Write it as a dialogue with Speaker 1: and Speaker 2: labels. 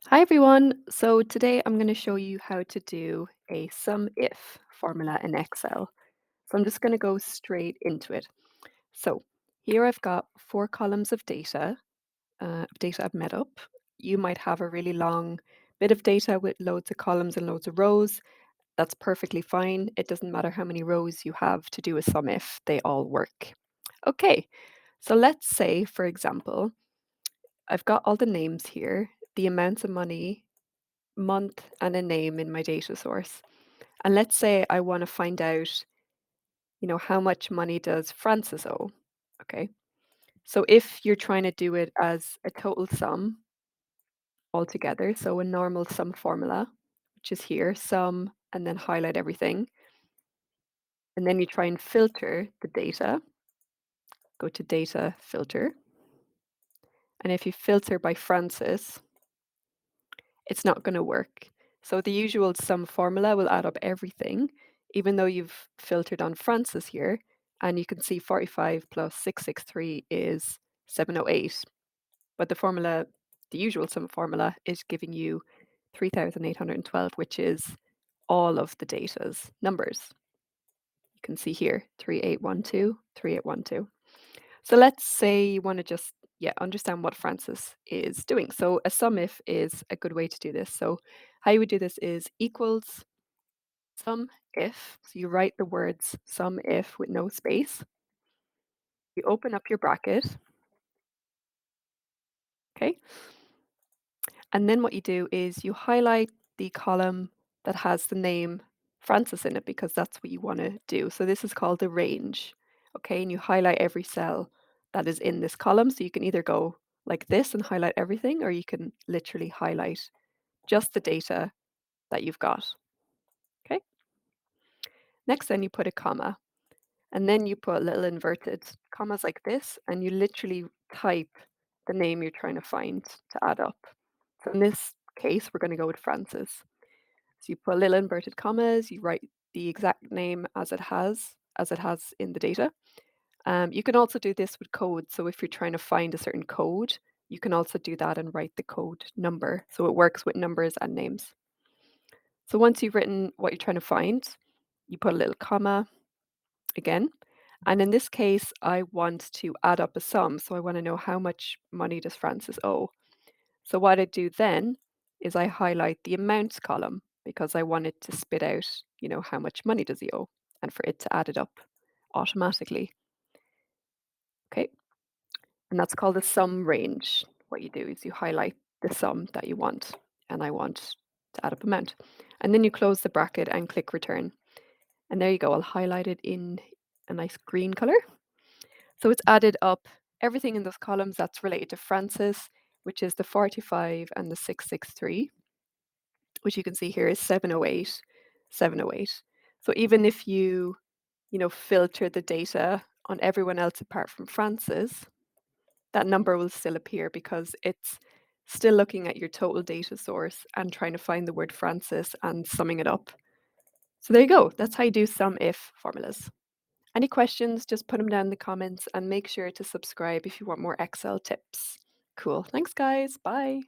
Speaker 1: Hi everyone. So today I'm going to show you how to do a SUMIF formula in Excel. So I'm just going to go straight into it. So here I've got four columns of data I've met up. You might have a really long bit of data with loads of columns and loads of rows. That's perfectly fine. It doesn't matter how many rows you have to do a SUMIF, they all work. Okay, so let's say, for example, I've got all the names here, the amounts of money month and a name in my data source. And let's say I want to find out, how much money does Francis owe? Okay. So if you're trying to do it as a total sum altogether, so a normal sum formula, which is here, sum, and then highlight everything. And then you try and filter the data, go to data filter. And if you filter by Francis, it's not going to work. So the usual sum formula will add up everything, even though you've filtered on Francis here, and you can see 45 plus 663 is 708. But the usual sum formula, is giving you 3,812, which is all of the data's numbers. You can see here 3812, 3812. So let's say you want to just understand what Francis is doing. So a SUMIF is a good way to do this. So how you would do this is equals SUMIF. So you write the words SUMIF with no space. You open up your bracket, okay? And then what you do is you highlight the column that has the name Francis in it because that's what you want to do. So this is called the range, okay? And you highlight every cell that is in this column. So you can either go like this and highlight everything, or you can literally highlight just the data that you've got, okay? Next, then you put a comma, and then you put little inverted commas like this, and you literally type the name you're trying to find to add up. So in this case, we're going to go with Francis. So you put little inverted commas, you write the exact name as it has in the data. You can also do this with code. So if you're trying to find a certain code, you can also do that and write the code number. So it works with numbers and names. So once you've written what you're trying to find, you put a little comma again. And in this case, I want to add up a sum. So I want to know how much money does Francis owe. So what I do then is I highlight the amounts column because I want it to spit out, how much money does he owe and for it to add it up automatically. Okay. And that's called a sum range. What you do is you highlight the sum that you want, and I want to add up amount. And then you close the bracket and click return. And there you go. I'll highlight it in a nice green color. So it's added up everything in those columns that's related to Francis, which is the 45 and the 663, which you can see here is 708, 708. So even if you filter the data on everyone else apart from Francis, that number will still appear because it's still looking at your total data source and trying to find the word Francis and summing it up. So there you go. That's how you do sum if formulas. Any questions, just put them down in the comments and make sure to subscribe if you want more Excel tips. Cool. Thanks, guys. Bye.